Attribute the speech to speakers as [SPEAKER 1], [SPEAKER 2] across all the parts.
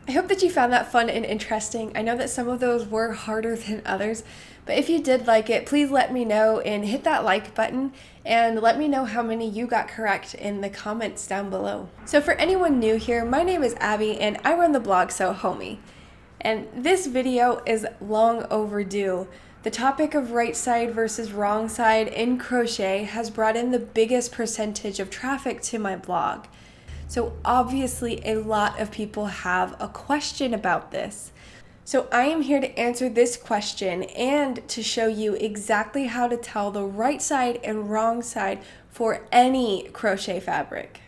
[SPEAKER 1] I hope that you found that fun and interesting. I know that some of those were harder than others, but if you did like it, please let me know and hit that like button and let me know how many you got correct in the comments down below. So for anyone new here, my name is Abby and I run the blog SewHomey. And this video is long overdue. The topic of right side versus wrong side in crochet has brought in the biggest percentage of traffic to my blog. So obviously a lot of people have a question about this. So I am here to answer this question and to show you exactly how to tell the right side and wrong side for any crochet fabric.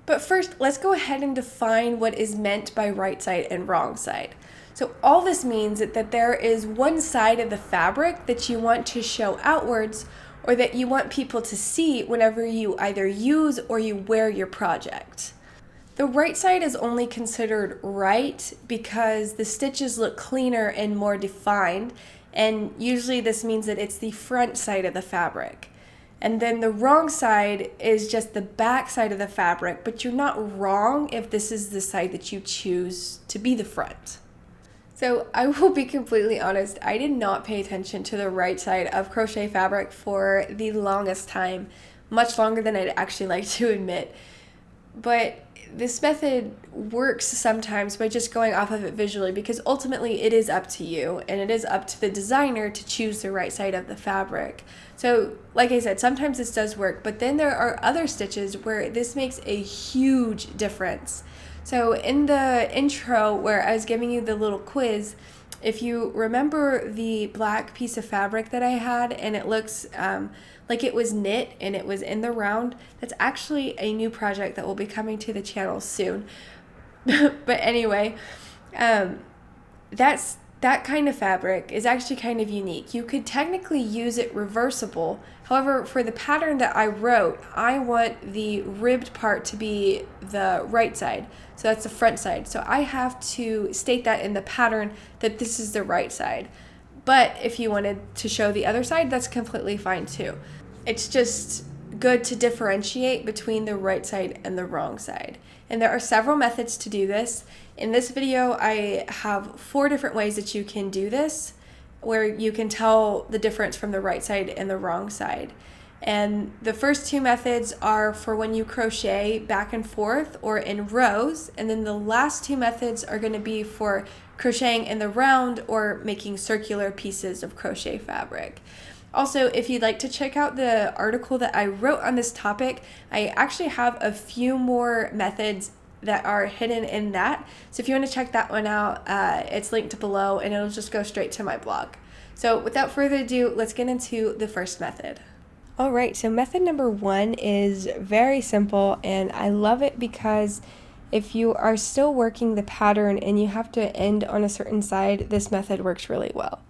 [SPEAKER 1] But first, let's go ahead and define what is meant by right side and wrong side. So all this means that there is one side of the fabric that you want to show outwards, or that you want people to see whenever you either use or you wear your project. The right side is only considered right because the stitches look cleaner and more defined, and usually this means that it's the front side of the fabric. And then the wrong side is just the back side of the fabric, but you're not wrong if this is the side that you choose to be the front. So I will be completely honest, I did not pay attention to the right side of crochet fabric for the longest time, much longer than I'd actually like to admit. But this method works sometimes by just going off of it visually, because ultimately it is up to you and it is up to the designer to choose the right side of the fabric. So like I said, sometimes this does work, but then there are other stitches where this makes a huge difference. So in the intro where I was giving you the little quiz, if you remember the black piece of fabric that I had and it looks like it was knit and it was in the round, that's actually a new project that will be coming to the channel soon. But anyway, that kind of fabric is actually kind of unique. You could technically use it reversible. However, for the pattern that I wrote, I want the ribbed part to be the right side. So that's the front side. So I have to state that in the pattern that this is the right side. But if you wanted to show the other side, that's completely fine too. It's just good to differentiate between the right side and the wrong side. And there are several methods to do this. In this video, I have 4 different ways that you can do this, where you can tell the difference from the right side and the wrong side. And the first 2 methods are for when you crochet back and forth or in rows, and then the last 2 methods are going to be for crocheting in the round or making circular pieces of crochet fabric. Also, if you'd like to check out the article that I wrote on this topic, I actually have a few more methods that are hidden in that. So if you want to check that one out, it's linked below and it'll just go straight to my blog. So without further ado, let's get into the first method. All right, so method number 1 is very simple, and I love it because if you are still working the pattern and you have to end on a certain side, this method works really well.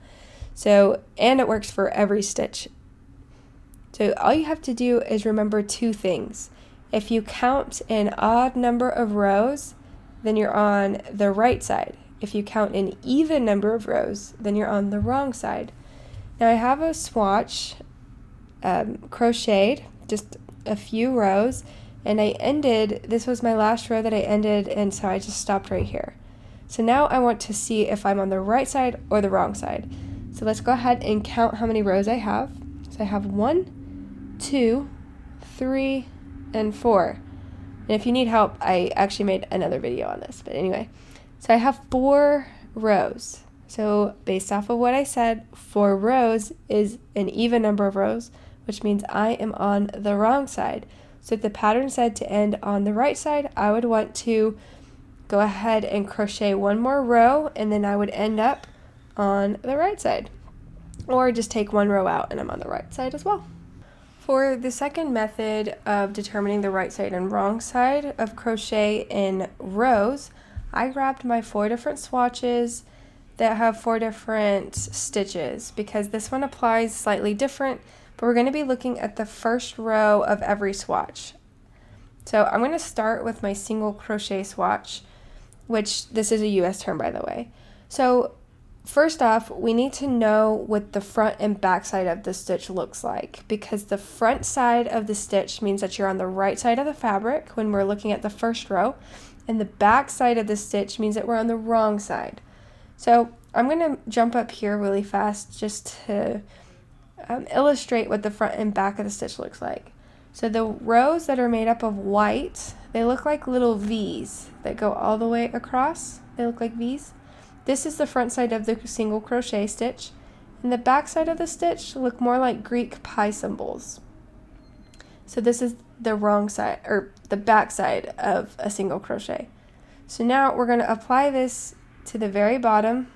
[SPEAKER 1] So, and it works for every stitch. So all you have to do is remember 2 things. If you count an odd number of rows, then you're on the right side. If you count an even number of rows, then you're on the wrong side. Now I have a swatch crocheted, just a few rows, and I ended, this was my last row that I ended, and so I just stopped right here. So now I want to see if I'm on the right side or the wrong side. So let's go ahead and count how many rows I have. So I have 1, 2, 3, and 4. And if you need help, I actually made another video on this, but anyway. So I have 4 rows. So based off of what I said, 4 rows is an even number of rows, which means I am on the wrong side. So if the pattern said to end on the right side, I would want to go ahead and crochet one more row, and then I would end up on the right side. or just take one row out and I'm on the right side as well. For the second method of determining the right side and wrong side of crochet in rows, I grabbed my 4 different swatches that have 4 different stitches because this one applies slightly different, but we're going to be looking at the first row of every swatch. So I'm going to start with my single crochet swatch, which this is a US term, by the way. So first off, we need to know what the front and back side of the stitch looks like, because the front side of the stitch means that you're on the right side of the fabric when we're looking at the first row, and the back side of the stitch means that we're on the wrong side. So I'm going to jump up here really fast just to illustrate what the front and back of the stitch looks like. So the rows that are made up of white, they look like little V's that go all the way across. They look like V's. This is the front side of the single crochet stitch, and the back side of the stitch look more like Greek pi symbols. So this is the wrong side, or the back side of a single crochet. So now we're going to apply this to the very bottom.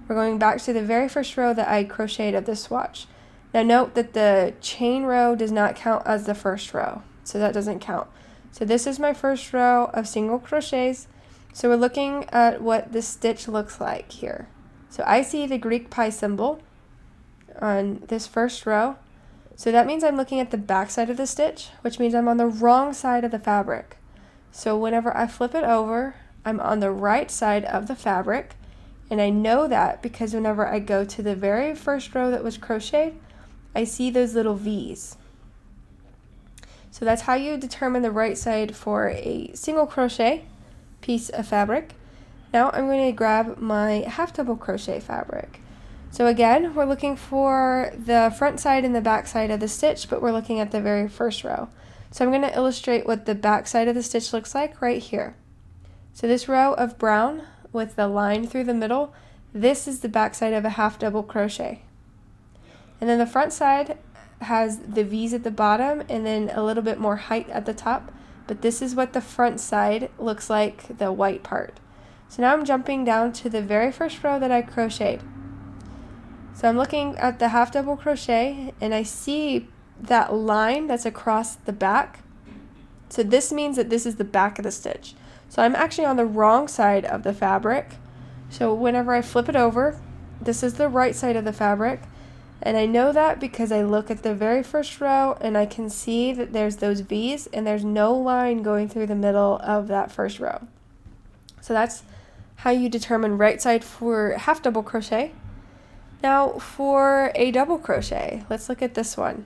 [SPEAKER 1] We're going back to the very first row that I crocheted of this swatch. Now note that the chain row does not count as the first row, so that doesn't count. So this is my first row of single crochets. So we're looking at what the stitch looks like here. So I see the Greek pi symbol on this first row. So that means I'm looking at the back side of the stitch, which means I'm on the wrong side of the fabric. So whenever I flip it over, I'm on the right side of the fabric, and I know that because whenever I go to the very first row that was crocheted, I see those little V's. So that's how you determine the right side for a single crochet piece of fabric. Now I'm going to grab my half double crochet fabric. So again, we're looking for the front side and the back side of the stitch, but we're looking at the very first row. So I'm going to illustrate what the back side of the stitch looks like right here. So this row of brown with the line through the middle, this is the back side of a half double crochet. And then the front side has the V's at the bottom and then a little bit more height at the top, but this is what the front side looks like, the white part. So now I'm jumping down to the very first row that I crocheted. So I'm looking at the half double crochet and I see that line that's across the back. So this means that this is the back of the stitch. So I'm actually on the wrong side of the fabric. So whenever I flip it over, this is the right side of the fabric. And I know that because I look at the very first row and I can see that there's those V's and there's no line going through the middle of that first row. So that's how you determine right side for half double crochet. Now for a double crochet, let's look at this one.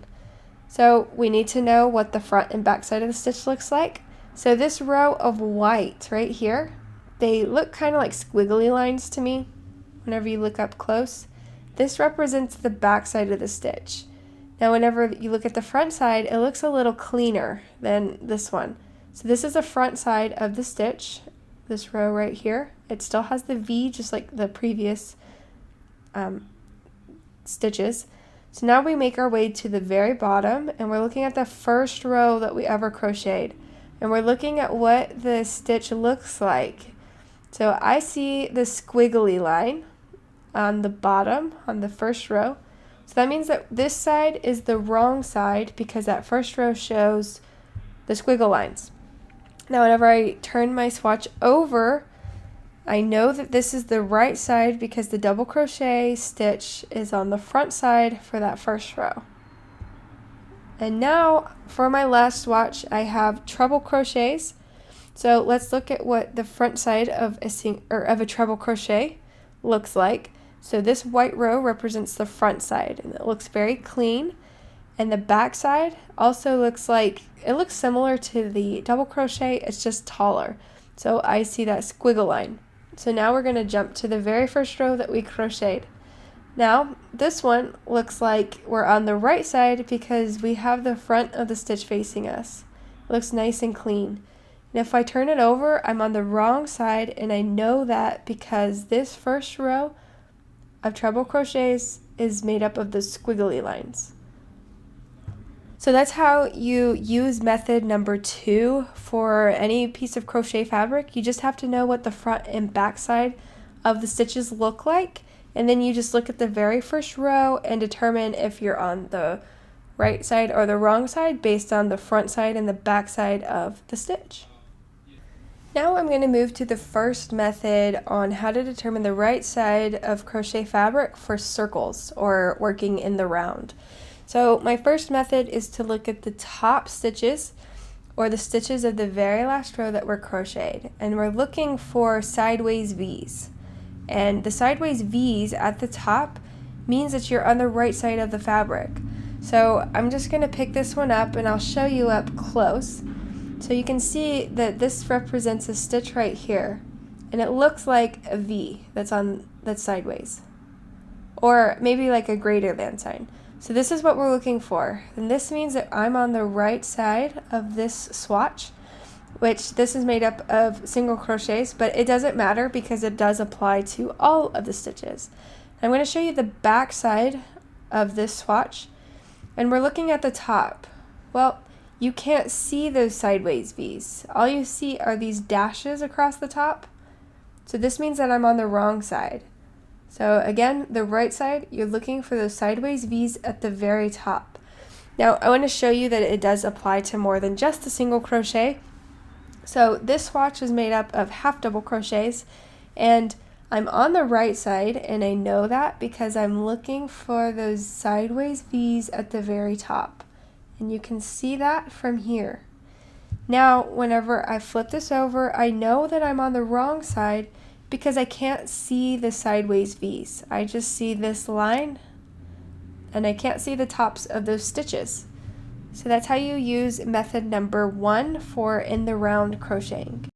[SPEAKER 1] So we need to know what the front and back side of the stitch looks like. So this row of white right here, they look kind of like squiggly lines to me whenever you look up close. This represents the back side of the stitch. Now whenever you look at the front side, it looks a little cleaner than this one. So this is the front side of the stitch, this row right here. It still has the V just like the previous stitches. So now we make our way to the very bottom and we're looking at the first row that we ever crocheted. And we're looking at what the stitch looks like. So I see the squiggly line on the bottom, on the first row. So that means that this side is the wrong side because that first row shows the squiggle lines. Now whenever I turn my swatch over, I know that this is the right side because the double crochet stitch is on the front side for that first row. And now for my last swatch, I have treble crochets. So let's look at what the front side of a treble crochet looks like. So this white row represents the front side and it looks very clean. And the back side also looks similar to the double crochet, it's just taller. So I see that squiggle line. So now we're going to jump to the very first row that we crocheted. Now this one looks like we're on the right side because we have the front of the stitch facing us. It looks nice and clean. And if I turn it over, I'm on the wrong side, and I know that because this first row of treble crochets is made up of the squiggly lines. So that's how you use method number 2 for any piece of crochet fabric. You just have to know what the front and back side of the stitches look like, and then you just look at the very first row and determine if you're on the right side or the wrong side based on the front side and the back side of the stitch. Now I'm going to move to the first method on how to determine the right side of crochet fabric for circles or working in the round. So my first method is to look at the top stitches or the stitches of the very last row that were crocheted, and we're looking for sideways V's. And the sideways V's at the top means that you're on the right side of the fabric. So I'm just going to pick this one up and I'll show you up close. So you can see that this represents a stitch right here, and it looks like a V that's sideways, or maybe like a greater than sign. So this is what we're looking for, and this means that I'm on the right side of this swatch, which this is made up of single crochets, but it doesn't matter because it does apply to all of the stitches. I'm going to show you the back side of this swatch, and we're looking at the top. Well, you can't see those sideways V's. All you see are these dashes across the top. So this means that I'm on the wrong side. So again, the right side, you're looking for those sideways V's at the very top. Now I want to show you that it does apply to more than just a single crochet. So this swatch is made up of half double crochets, and I'm on the right side, and I know that because I'm looking for those sideways V's at the very top. And you can see that from here. Now, whenever I flip this over, I know that I'm on the wrong side because I can't see the sideways V's. I just see this line, and I can't see the tops of those stitches. So that's how you use method number 1 for in the round crocheting.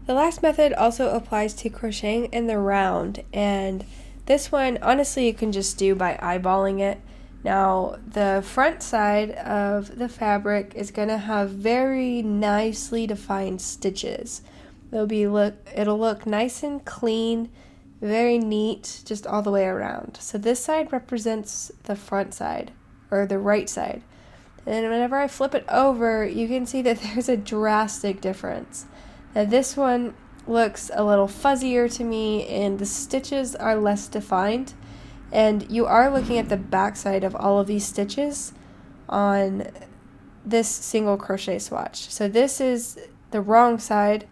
[SPEAKER 1] The last method also applies to crocheting in the round, and this one, honestly, you can just do by eyeballing it. Now, the front side of the fabric is going to have very nicely defined stitches. It'll look nice and clean, very neat, just all the way around. So this side represents the front side, or the right side. And whenever I flip it over, you can see that there's a drastic difference. Now this one looks a little fuzzier to me, and the stitches are less defined. And you are looking at the back side of all of these stitches on this single crochet swatch. So this is the wrong side,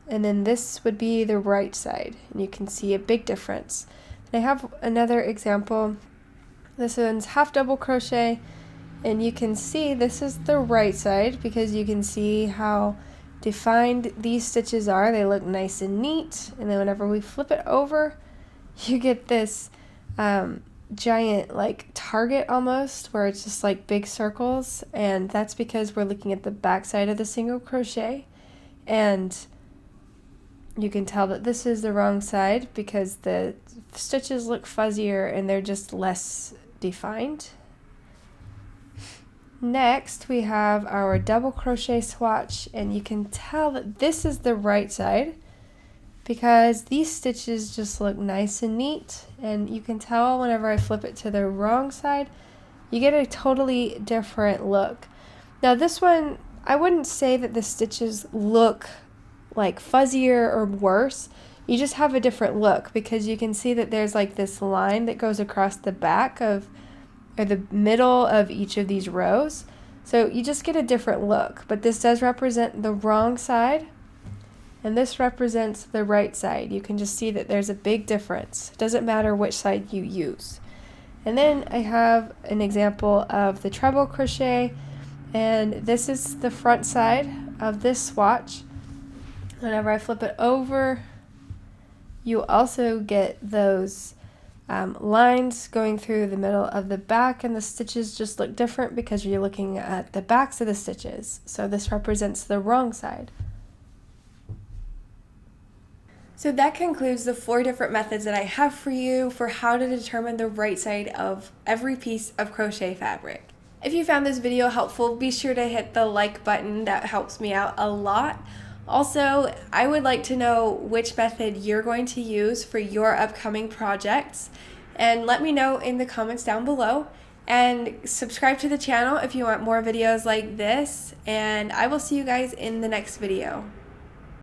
[SPEAKER 1] and then this would be the right side, and you can see a big difference. And I have another example. This one's half double crochet, and you can see this is the right side because you can see how defined these stitches are. They look nice and neat, and then whenever we flip it over, you get this giant like target almost, where it's just like big circles, and that's because we're looking at the back side of the single crochet, and you can tell that this is the wrong side because the stitches look fuzzier and they're just less defined. Next we have our double crochet swatch, and you can tell that this is the right side because these stitches just look nice and neat, and you can tell whenever I flip it to the wrong side, you get a totally different look. Now this one, I wouldn't say that the stitches look like fuzzier or worse. You just have a different look because you can see that there's like this line that goes across the back of, or the middle of each of these rows. So you just get a different look, but this does represent the wrong side, and this represents the right side. You can just see that there's a big difference. It doesn't matter which side you use. And then I have an example of the treble crochet, and this is the front side of this swatch. Whenever I flip it over, you also get those lines going through the middle of the back, and the stitches just look different because you're looking at the backs of the stitches. So this represents the wrong side. So that concludes the 4 different methods that I have for you for how to determine the right side of every piece of crochet fabric. If you found this video helpful, be sure to hit the like button. That helps me out a lot. Also, I would like to know which method you're going to use for your upcoming projects, and let me know in the comments down below. And subscribe to the channel if you want more videos like this, and I will see you guys in the next video.